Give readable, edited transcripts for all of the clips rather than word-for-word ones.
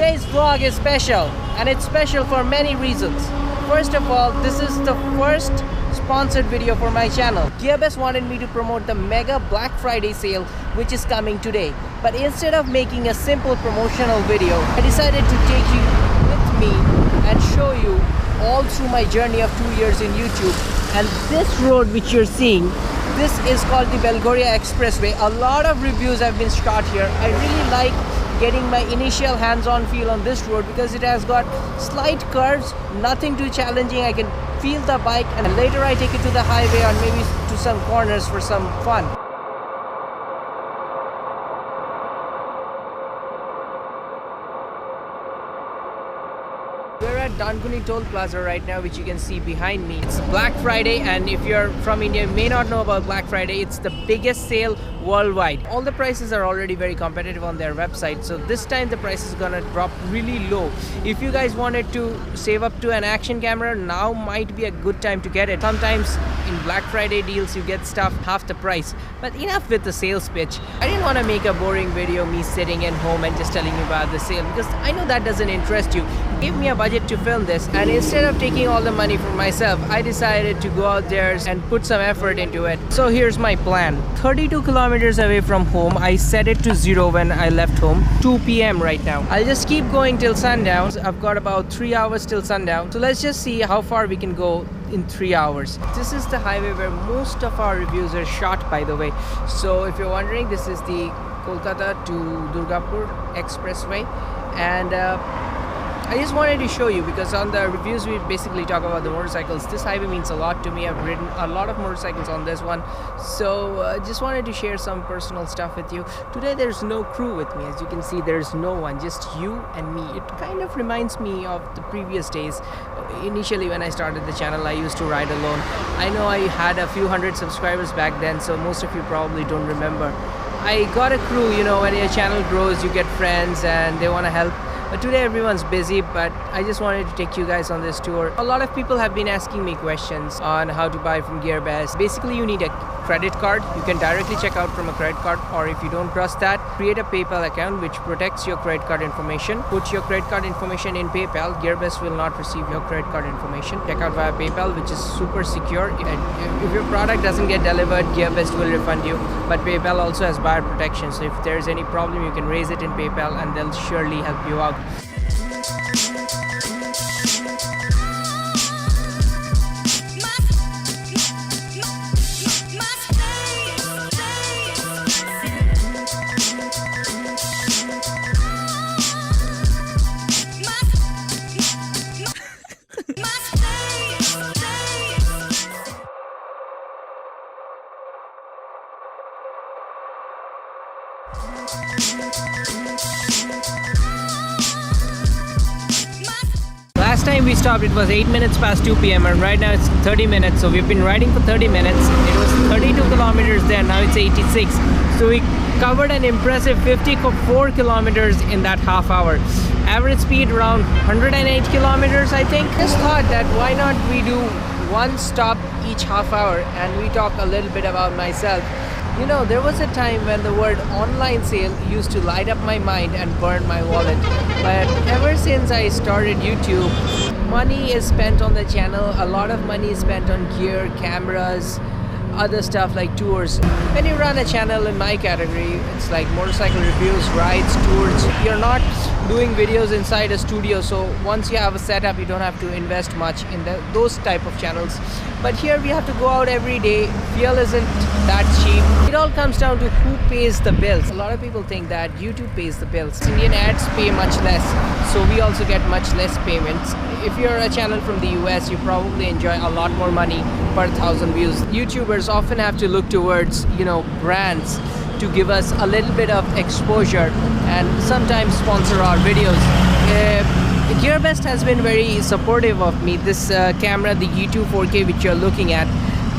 Today's vlog is special, and it's special for many reasons. First of all, this is the first sponsored video for my channel. GearBest wanted me to promote the mega Black Friday sale which is coming today. But instead of making a simple promotional video, I decided to take you with me and show you all through my journey of 2 years in YouTube. And this road which you're seeing, this is called the Belgorod Expressway. A lot of reviews have been shot here. I really like getting my initial hands-on feel on this road because it has got slight curves, nothing too challenging. I can feel the bike, and later I take it to the highway or maybe to some corners for some fun. We're at Dankuni Toll Plaza right now, which you can see behind me. It's Black Friday, and if you're from India, you may not know about Black Friday. It's the biggest sale worldwide. All the prices are already very competitive on their website, so this time the price is gonna drop really low. If you guys wanted to save up to an action camera, now might be a good time to get it. Sometimes in Black Friday deals you get stuff half the price. But enough with the sales pitch. I didn't want to make a boring video me sitting at home and just telling you about the sale, because I know that doesn't interest you. Give me a budget to film this, and instead of taking all the money for myself, I decided to go out there and put some effort into it. So here's my plan. 32 kilometers away from home, I set it to 0 when I left home. 2 p.m. right now. I'll just keep going till sundown. I've got about 3 hours till sundown. So let's just see how far we can go in 3 hours. This is the highway where most of our reviews are shot, by the way. So if you're wondering, this is the Kolkata to Durgapur Expressway, and I just wanted to show you because on the reviews we basically talk about the motorcycles. This highway means a lot to me. I've ridden a lot of motorcycles on this one, so just wanted to share some personal stuff with you. Today there's no crew with me. As you can see, there's no one, just you and me. It kind of reminds me of the previous days. Initially when I started the channel, I used to ride alone. I know I had a few hundred subscribers back then, so most of you probably don't remember. I got a crew. You know, when your channel grows, you get friends and they want to help. But today everyone's busy, but I just wanted to take you guys on this tour. A lot of people have been asking me questions on how to buy from GearBest. Basically, you need a credit card. You can directly check out from a credit card, or if you don't trust that, create a PayPal account which protects your credit card information. Put your credit card information in PayPal. GearBest will not receive your credit card information. Check out via PayPal, which is super secure. If your product doesn't get delivered, GearBest will refund you. But PayPal also has buyer protection, so if there's any problem, you can raise it in PayPal and they'll surely help you out. Last time we stopped, it was 8 minutes past 2 p.m. and right now it's 30 minutes. So we've been riding for 30 minutes. It was 32 kilometers there, now it's 86. So we covered an impressive 54 kilometers in that half hour. Average speed around 108 kilometers, I think. Just thought that why not we do one stop each half hour and we talk a little bit about myself. You know, there was a time when the word online sale used to light up my mind and burn my wallet. But ever since I started YouTube, money is spent on the channel. A lot of money is spent on gear, cameras, other stuff like tours. When you run a channel in my category, it's like motorcycle reviews, rides, tours. You're not doing videos inside a studio, so once you have a setup, you don't have to invest much in those type of channels. But here we have to go out every day. Fuel isn't that cheap. It all comes down to who pays the bills. A lot of people think that YouTube pays the bills. Indian ads pay much less, so we also get much less payments. If you're a channel from the US, you probably enjoy a lot more money per 1,000 views. YouTubers often have to look towards, you know, brands to give us a little bit of exposure and sometimes sponsor our videos. GearBest has been very supportive of me. This camera, the E2 4K which you're looking at,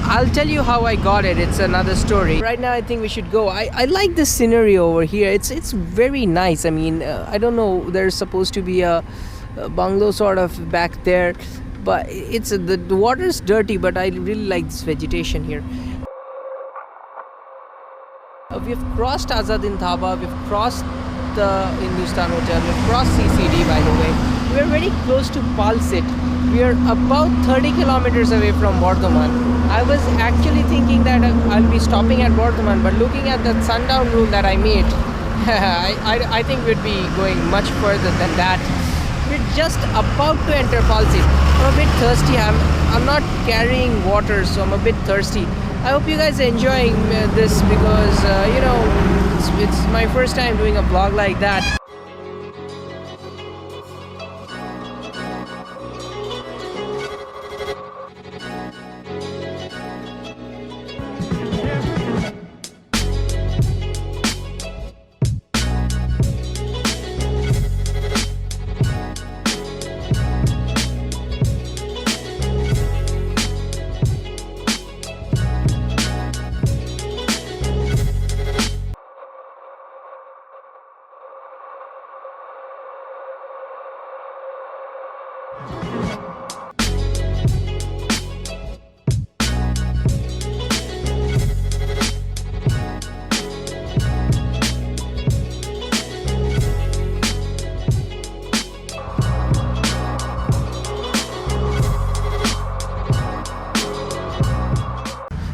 I'll tell you how I got it. It's another story. Right now I think we should go. I like this scenery over here. It's very nice. I mean, I don't know, there's supposed to be a bungalow sort of back there, but it's the water's dirty, but I really like this vegetation here. We've crossed Azadin Dhaba, we've crossed the Hindustan Hotel. We've crossed CCD, by the way. We're very close to Palsit. We are about 30 kilometers away from Bardhaman. I was actually thinking that I'll be stopping at Bardhaman, but looking at the sundown rule that I made, I think we'd be going much further than that. We're just about to enter Palsit. I'm a bit thirsty. I'm not carrying water, so I'm a bit thirsty. I hope you guys are enjoying this because it's my first time doing a vlog like that.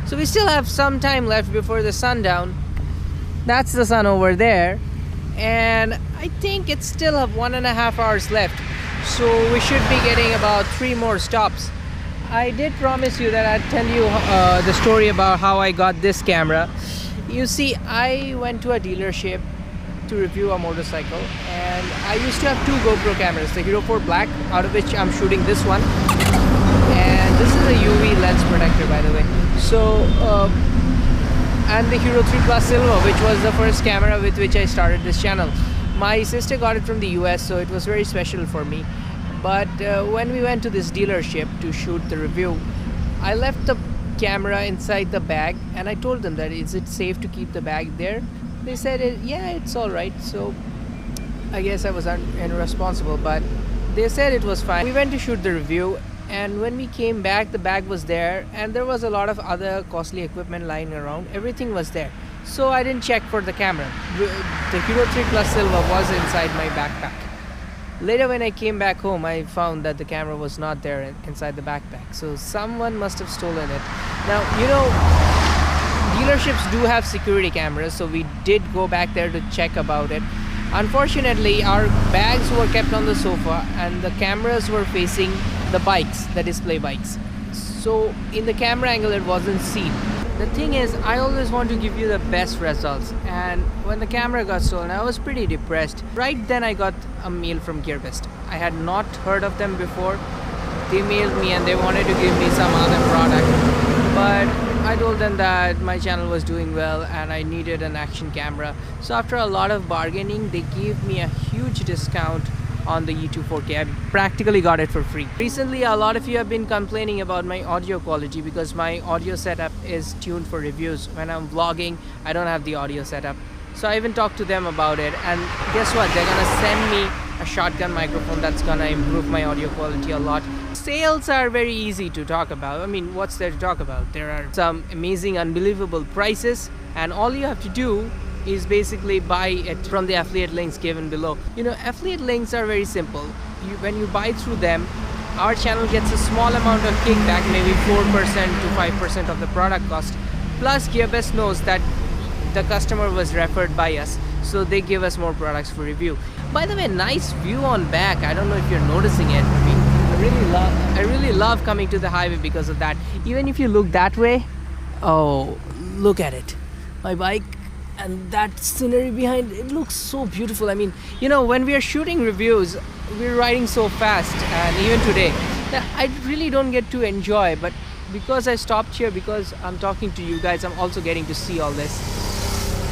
So we still have some time left before the sundown. That's the sun over there, and I think it's still have 1.5 hours left, so we should be getting about 3 more stops. I did promise you that I'd tell you the story about how I got this camera. You see, I went to a dealership to review a motorcycle, and I used to have 2 GoPro cameras, the Hero 4 Black, out of which I'm shooting this one, and this is a UV lens protector, by the way. So and the Hero 3 Plus Silver, which was the first camera with which I started this channel. My sister got it from the US, so it was very special for me. But when we went to this dealership to shoot the review, I left the camera inside the bag, and I told them that is it safe to keep the bag there. They said yeah, it's all right. So I guess I was irresponsible, but they said it was fine. We went to shoot the review, and when we came back, the bag was there, and there was a lot of other costly equipment lying around. Everything was there, so I didn't check for the camera. The Hero 3 Plus Silver was inside my backpack. Later, when I came back home, I found that the camera was not there inside the backpack, so someone must have stolen it. Now, dealerships do have security cameras, so we did go back there to check about it. Unfortunately, our bags were kept on the sofa, and the cameras were facing the bikes, the display bikes. So in the camera angle, it wasn't seen. The thing is, I always want to give you the best results, and when the camera got stolen, I was pretty depressed. Right then I got a mail from GearBest. I had not heard of them before. They mailed me and they wanted to give me some other product, but I told them that my channel was doing well and I needed an action camera. So after a lot of bargaining, they gave me a huge discount on the E2 4K. I practically got it for free. Recently, a lot of you have been complaining about my audio quality because my audio setup is tuned for reviews. When I'm vlogging, I don't have the audio setup. So I even talked to them about it, and guess what? They're gonna send me a shotgun microphone that's gonna improve my audio quality a lot. Sales are very easy to talk about. I mean, what's there to talk about? There are some amazing, unbelievable prices, and all you have to do is basically buy it from the affiliate links given below. Affiliate links are very simple. When you buy through them, our channel gets a small amount of kickback, maybe 4% to 5% of the product cost. Plus, GearBest knows that the customer was referred by us, so they give us more products for review. By the way, nice view on back. I don't know if you're noticing it. I mean, I really love coming to the highway because of that. Even if you look that way, oh, look at it. My bike and that scenery behind it looks so beautiful. I mean, when we are shooting reviews, we're riding so fast, and even today, I really don't get to enjoy, but because I stopped here, because I'm talking to you guys, I'm also getting to see all this.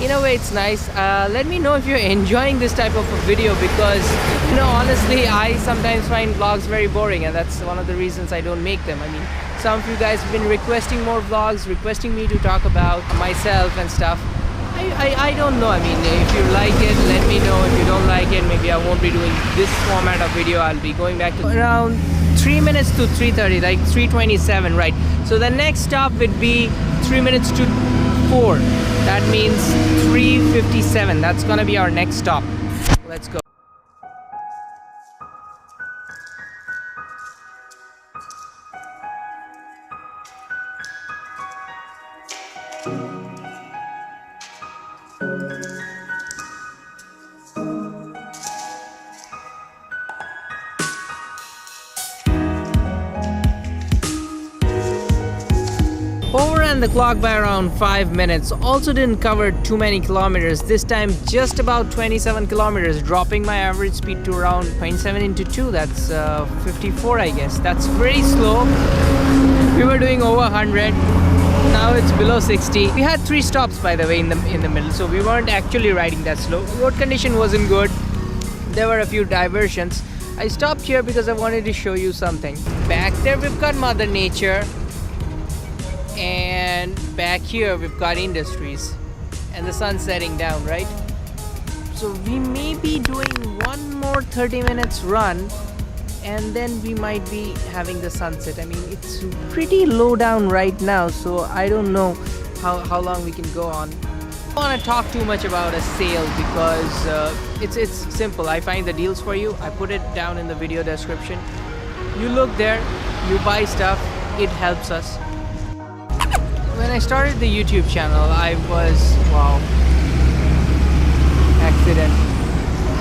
In a way, it's nice. Let me know if you're enjoying this type of a video, because honestly, I sometimes find vlogs very boring, and that's one of the reasons I don't make them. I mean, some of you guys have been requesting more vlogs, requesting me to talk about myself and stuff. I don't know. I mean, if you like it, let me know. If you don't like it, maybe I won't be doing this format of video. I'll be going back to around 3 minutes to 3:30, like 3:27, right? So the next stop would be 3 minutes to 4. That means 3:57. That's gonna be our next stop. Let's go. Overran the clock by around 5 minutes. Also didn't cover too many kilometers. This time just about 27 kilometers, dropping my average speed to around 0.7 into 2. That's 54, I guess. That's pretty slow. We were doing over 100. Now it's below 60. We had 3 stops, by the way, in the middle, so we weren't actually riding that slow. Road condition wasn't good. There were a few diversions. I stopped here because I wanted to show you something. Back there we've got Mother Nature. And back here we've got industries and the sun setting down, right? So we may be doing one more 30 minutes run and then we might be having the sunset. I mean, it's pretty low down right now, so I don't know how long we can go on. I don't want to talk too much about a sale because it's simple. I find the deals for you. I put it down in the video description. You look there, you buy stuff, it helps us. When I started the YouTube channel, I was, wow, accident.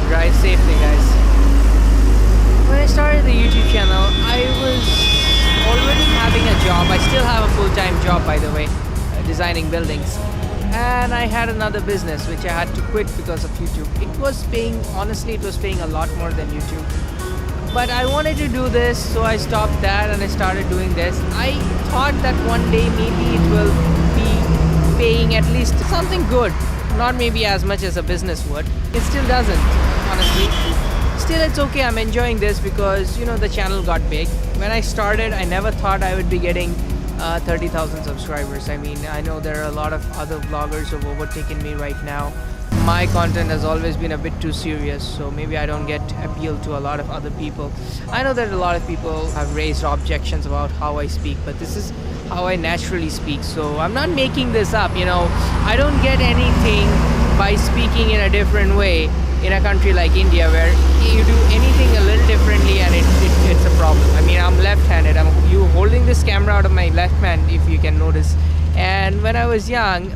Drive safely, guys. When I started the YouTube channel, I was already having a job. I still have a full-time job, by the way, designing buildings. And I had another business which I had to quit because of YouTube. It was paying, honestly, it was paying a lot more than YouTube. But I wanted to do this, so I stopped that and I started doing this. I thought that one day maybe it will be paying at least something good. Not maybe as much as a business would. It still doesn't, honestly. Still, it's okay. I'm enjoying this because, you know, the channel got big. When I started, I never thought I would be getting 30,000 subscribers. I mean, I know there are a lot of other vloggers who have overtaken me right now. My content has always been a bit too serious, so maybe I don't get appeal to a lot of other people. I know that a lot of people have raised objections about how I speak, but this is how I naturally speak, so I'm not making this up, you know. I don't get anything by speaking in a different way in a country like India where you do anything a little differently and it's a problem. I mean, I'm left-handed. I'm holding this camera out of my left hand, if you can notice. And when I was young,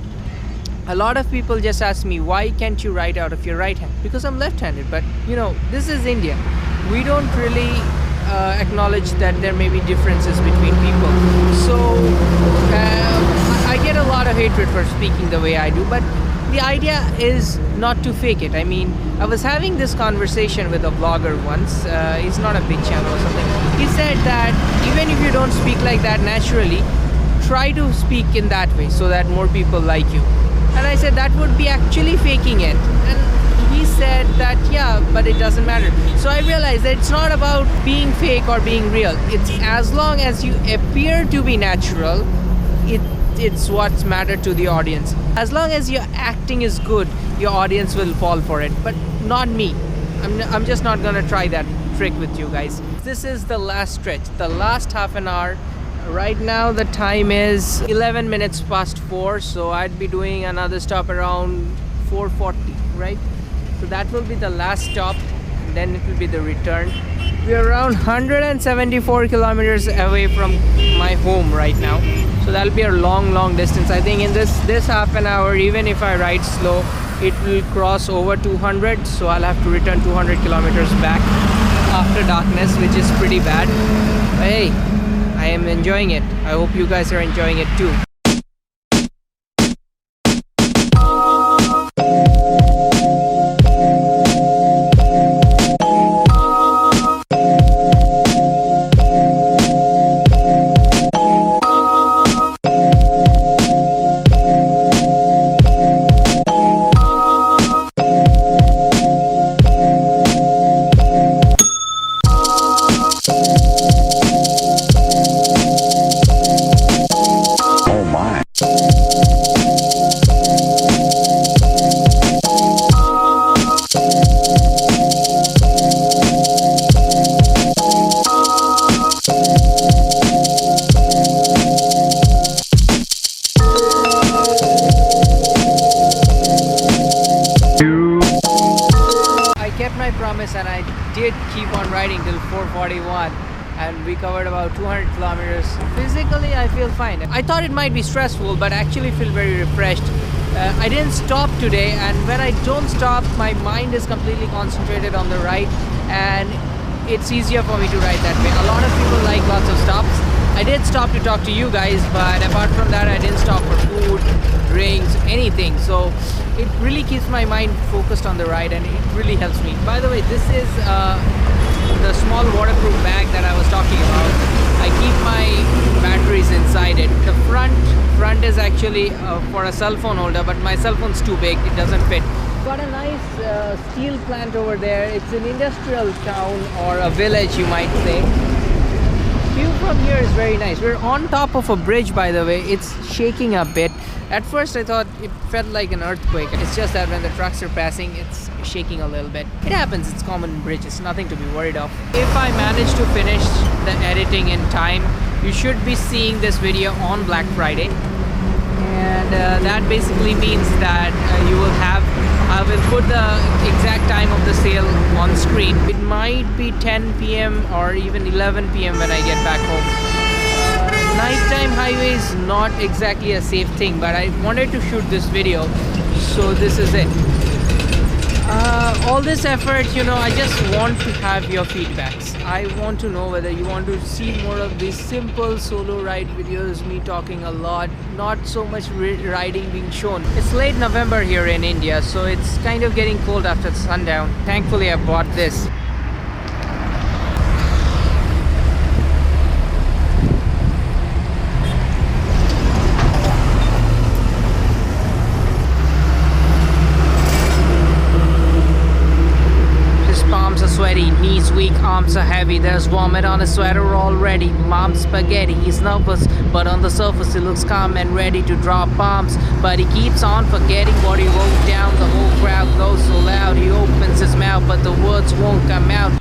a lot of people just ask me, why can't you write out of your right hand? Because I'm left-handed. But, you know, this is India. We don't really acknowledge that there may be differences between people. So I get a lot of hatred for speaking the way I do. But the idea is not to fake it. I mean, I was having this conversation with a vlogger once. He's not a big channel or something. He said that even if you don't speak like that naturally, try to speak in that way so that more people like you. And I said that would be actually faking it. And he said that, yeah, but it doesn't matter. So I realized that it's not about being fake or being real. It's as long as you appear to be natural, it's what's mattered to the audience. As long as your acting is good, your audience will fall for it. But not me. I'm just not gonna try that trick with you guys. This is the last stretch, the last half an hour. Right now the time is 11 minutes past 4, so I'd be doing another stop around 4:40, right? So that will be the last stop, and then it will be the return. We're around 174 kilometers away from my home right now, so that'll be a long distance. I think in this half an hour, even if I ride slow, it will cross over 200, so I'll have to return 200 kilometers back after darkness, which is pretty bad. But hey, I am enjoying it. I hope you guys are enjoying it too. on riding till 4:41, and we covered about 200 kilometers. Physically, I feel fine. I thought it might be stressful, but I actually feel very refreshed. I didn't stop today, and when I don't stop, my mind is completely concentrated on the ride, and it's easier for me to ride that way. A lot of people like lots of stops. I did stop to talk to you guys, but apart from that, I didn't stop for food, drinks, anything. So it really keeps my mind focused on the ride, and it really helps me. By the way, this is the small waterproof bag that I was talking about. I keep my batteries inside it. The front is actually for a cell phone holder, but my cell phone's too big, it doesn't fit. Got a nice steel plant over there. It's an industrial town, or a village you might say. View from here is very nice. We're on top of a bridge, by the way. It's shaking a bit. At first I thought it felt like an earthquake. It's just that when the trucks are passing, it's shaking a little bit. It happens, it's common in bridges, nothing to be worried of. If I manage to finish the editing in time, you should be seeing this video on Black Friday. And that basically means that you will have, I will put the exact time of the sale on screen. It might be 10 p.m. or even 11 p.m. when I get back home. Nighttime highway is not exactly a safe thing, but I wanted to shoot this video, so this is it. All this effort, I just want to have your feedbacks. I want to know whether you want to see more of these simple solo ride videos, me talking a lot, not so much riding being shown. It's late November here in India, so it's kind of getting cold after sundown. Thankfully I bought this. Sweaty, knees weak, arms are heavy. There's vomit on his sweater already. Mom's spaghetti, he's nervous, but on the surface he looks calm and ready to drop bombs. But he keeps on forgetting what he wrote down. The whole crowd goes so loud, he opens his mouth, but the words won't come out.